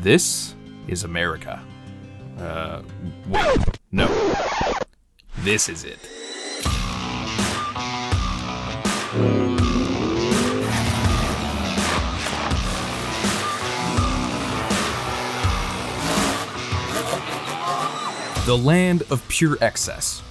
This is America. Wait, no. This is it. The land of pure excess.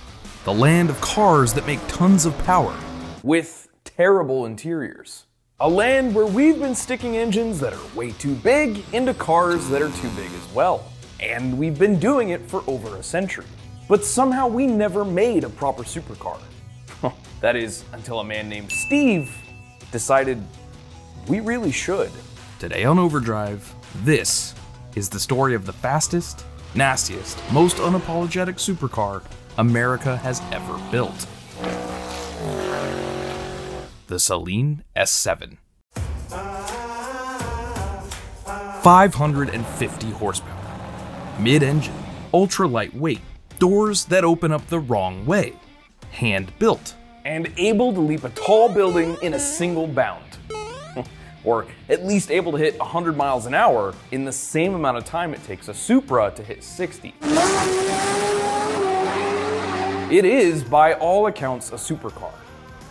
The land of cars that make tons of power. With terrible interiors. A land where we've been sticking engines that are way too big into cars that are too big as well. And we've been doing it for over a century. But somehow we never made a proper supercar. That is, until a man named Steve decided we really should. Today on Overdrive, this is the story of the fastest, nastiest, most unapologetic supercar America has ever built. The Saleen S7. 550 horsepower, mid-engine, ultra lightweight, doors that open up the wrong way, hand-built, and able to leap a tall building in a single bound. Or at least able to hit 100 miles an hour in the same amount of time it takes a Supra to hit 60. It is, by all accounts, a supercar.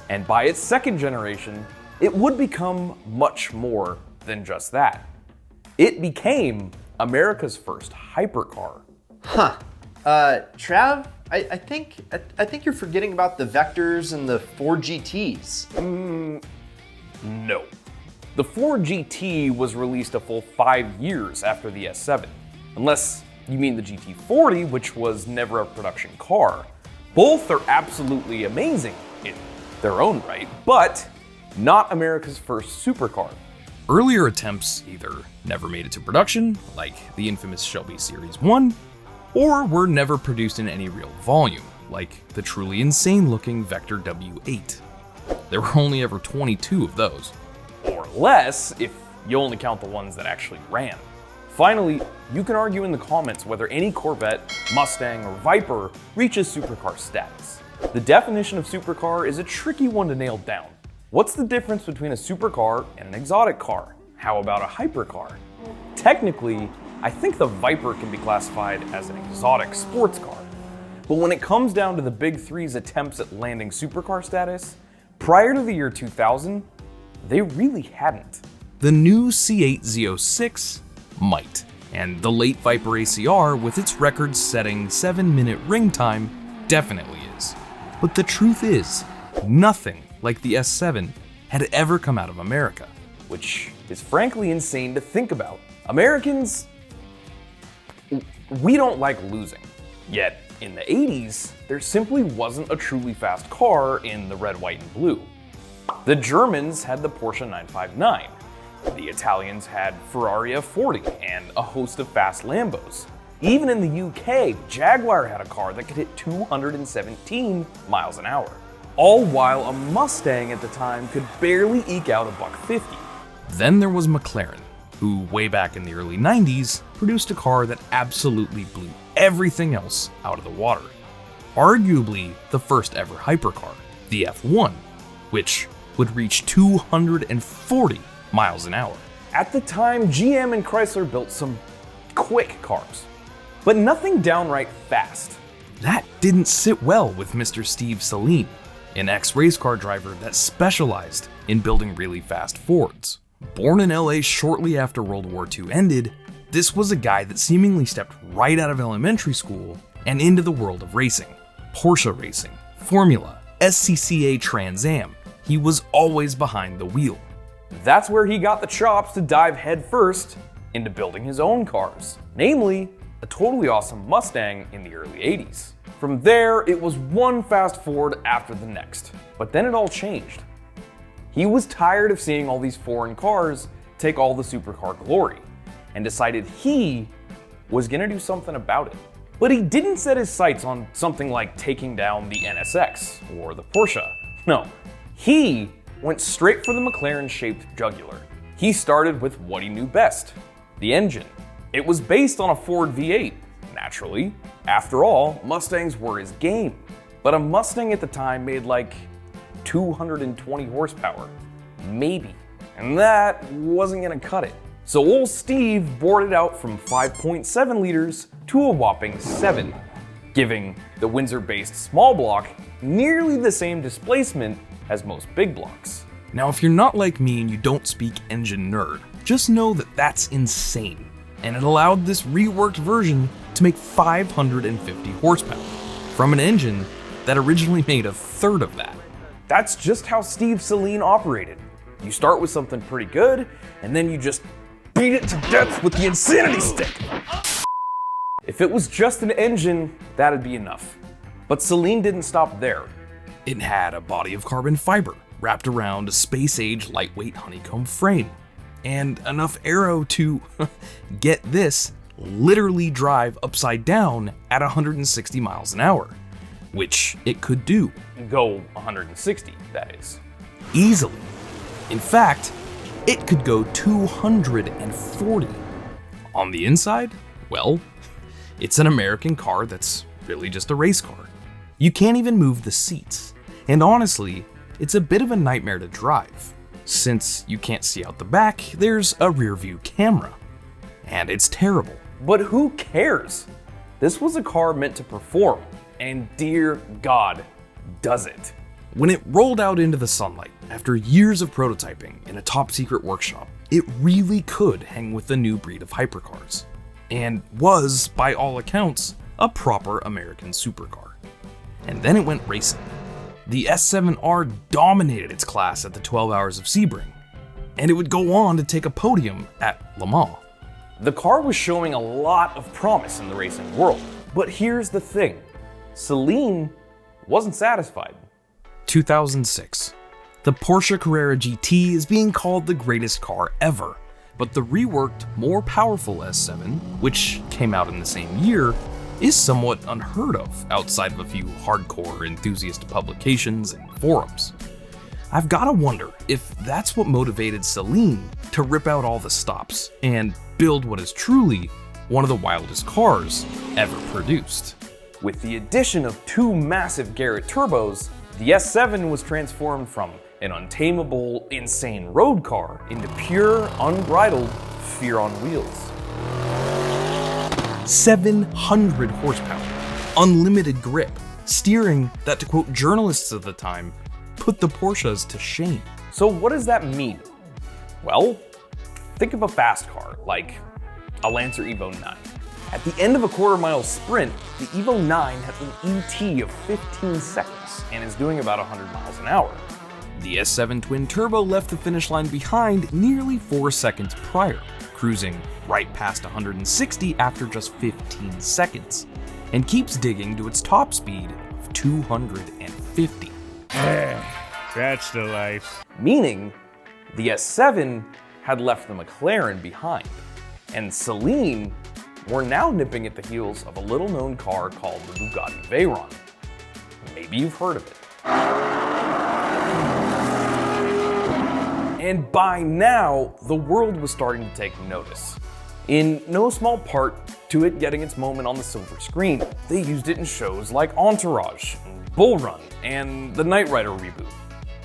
And by its second generation, it would become much more than just that. It became America's first hypercar. Huh. Trav, I think you're forgetting about the Vectors and the 4GTs. No. The 4GT was released a full 5 years after the S7. Unless you mean the GT40, which was never a production car. Both are absolutely amazing in their own right, but not America's first supercar. Earlier attempts either never made it to production, like the infamous Shelby Series 1, or were never produced in any real volume, like the truly insane-looking Vector W8. There were only ever 22 of those. Or less, if you only count the ones that actually ran. Finally, you can argue in the comments whether any Corvette, Mustang, or Viper reaches supercar status. The definition of supercar is a tricky one to nail down. What's the difference between a supercar and an exotic car? How about a hypercar? Technically, I think the Viper can be classified as an exotic sports car. But when it comes down to the Big Three's attempts at landing supercar status, prior to the year 2000, they really hadn't. The new C8 Z06 might, and the late Viper ACR with its record-setting 7-minute ring time definitely is. But the truth is, nothing like the S7 had ever come out of America. Which is frankly insane to think about. Americans, we don't like losing. Yet, in the 80s, there simply wasn't a truly fast car in the red, white, and blue. The Germans had the Porsche 959. The Italians had Ferrari F40 and a host of fast Lambos. Even in the UK, Jaguar had a car that could hit 217 miles an hour. All while a Mustang at the time could barely eke out $150. Then there was McLaren, who way back in the early 90s produced a car that absolutely blew everything else out of the water. Arguably the first ever hypercar, the F1, which would reach 240 miles an hour. At the time, GM and Chrysler built some quick cars, but nothing downright fast. That didn't sit well with Mr. Steve Saleen, an ex-race car driver that specialized in building really fast Fords. Born in LA shortly after World War II ended, this was a guy that seemingly stepped right out of elementary school and into the world of racing. Porsche racing, Formula, SCCA Trans Am. He was always behind the wheel. That's where he got the chops to dive headfirst into building his own cars, namely a totally awesome Mustang in the early 80s. From there, it was one fast Ford after the next, but then it all changed. He was tired of seeing all these foreign cars take all the supercar glory, and decided he was gonna do something about it. But he didn't set his sights on something like taking down the NSX or the Porsche. No, he went straight for the McLaren-shaped jugular. He started with what he knew best, the engine. It was based on a Ford V8, naturally. After all, Mustangs were his game. But a Mustang at the time made like 220 horsepower, maybe. And that wasn't gonna cut it. So old Steve bored it out from 5.7 liters to a whopping 7, giving the Windsor-based small block nearly the same displacement as most big blocks. Now, if you're not like me and you don't speak engine nerd, just know that that's insane. And it allowed this reworked version to make 550 horsepower from an engine that originally made a third of that. That's just how Steve Saleen operated. You start with something pretty good, and then you just beat it to death with the insanity stick. If it was just an engine, that'd be enough. But Saleen didn't stop there. It had a body of carbon fiber wrapped around a space-age lightweight honeycomb frame, and enough aero to, get this, literally drive upside down at 160 miles an hour, which it could do. Go 160, that is. Easily. In fact, it could go 240. On the inside, well, it's an American car that's really just a race car. You can't even move the seats, and honestly, it's a bit of a nightmare to drive. Since you can't see out the back, there's a rear view camera, and it's terrible. But who cares? This was a car meant to perform, and dear God, does it. When it rolled out into the sunlight, after years of prototyping in a top secret workshop, it really could hang with the new breed of hypercars, and was, by all accounts, a proper American supercar. And then it went racing. The S7R dominated its class at the 12 Hours of Sebring, and it would go on to take a podium at Le Mans. The car was showing a lot of promise in the racing world, but here's the thing. Saleen wasn't satisfied. 2006. The Porsche Carrera GT is being called the greatest car ever, but the reworked, more powerful S7, which came out in the same year, is somewhat unheard of outside of a few hardcore enthusiast publications and forums. I've gotta wonder if that's what motivated Saleen to rip out all the stops and build what is truly one of the wildest cars ever produced. With the addition of two massive Garrett turbos, the S7 was transformed from an untamable, insane road car into pure, unbridled fear on wheels. 700 horsepower, unlimited grip, steering that, to quote journalists of the time, put the Porsches to shame. So what does that mean? Well, think of a fast car, like a Lancer Evo 9. At the end of a quarter-mile sprint, the Evo 9 has an ET of 15 seconds and is doing about 100 miles an hour. The S7 twin turbo left the finish line behind nearly 4 seconds prior, cruising right past 160 after just 15 seconds, and keeps digging to its top speed of 250. That's the life. Meaning, the S7 had left the McLaren behind, and Saleen were now nipping at the heels of a little-known car called the Bugatti Veyron. Maybe you've heard of it. And by now, the world was starting to take notice. In no small part to it getting its moment on the silver screen. They used it in shows like Entourage, Bull Run, and the Knight Rider reboot.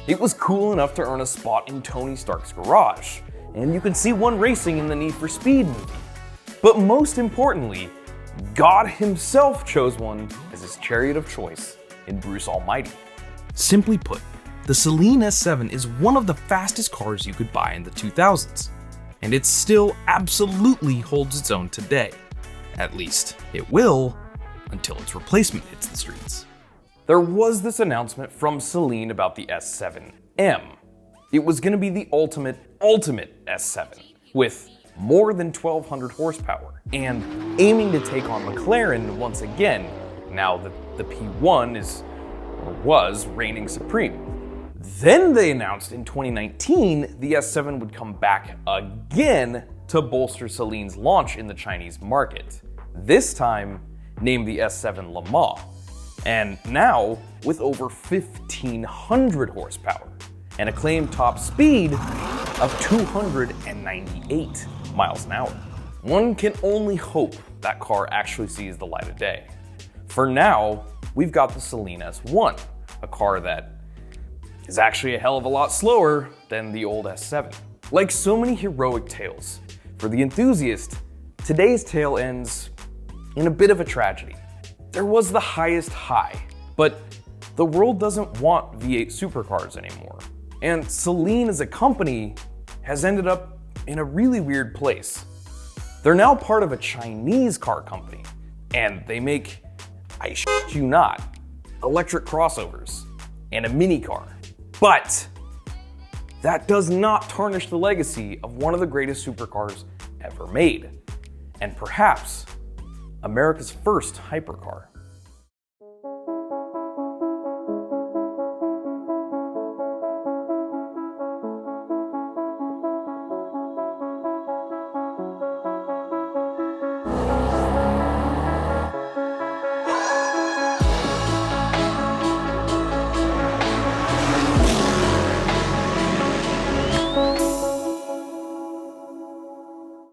It was cool enough to earn a spot in Tony Stark's garage, and you can see one racing in the Need for Speed movie. But most importantly, God himself chose one as his chariot of choice in Bruce Almighty. Simply put, the Saleen S7 is one of the fastest cars you could buy in the 2000s, and it still absolutely holds its own today. At least, it will, until its replacement hits the streets. There was this announcement from Saleen about the S7M. It was going to be the ultimate S7, with more than 1,200 horsepower, and aiming to take on McLaren once again, now that the P1 was reigning supreme. Then they announced in 2019 the S7 would come back again to bolster Saleen's launch in the Chinese market. This time, named the S7 LeMans, and now with over 1,500 horsepower and a claimed top speed of 298 miles an hour. One can only hope that car actually sees the light of day. For now, we've got the Saleen S1, a car that is actually a hell of a lot slower than the old S7. Like so many heroic tales, For the enthusiast, today's tale ends in a bit of a tragedy. There was the highest high, but the world doesn't want V8 supercars anymore. And Saleen as a company has ended up in a really weird place. They're now part of a Chinese car company, and they make, I shit you not, electric crossovers and a mini car. But that does not tarnish the legacy of one of the greatest supercars ever made, and perhaps America's first hypercar.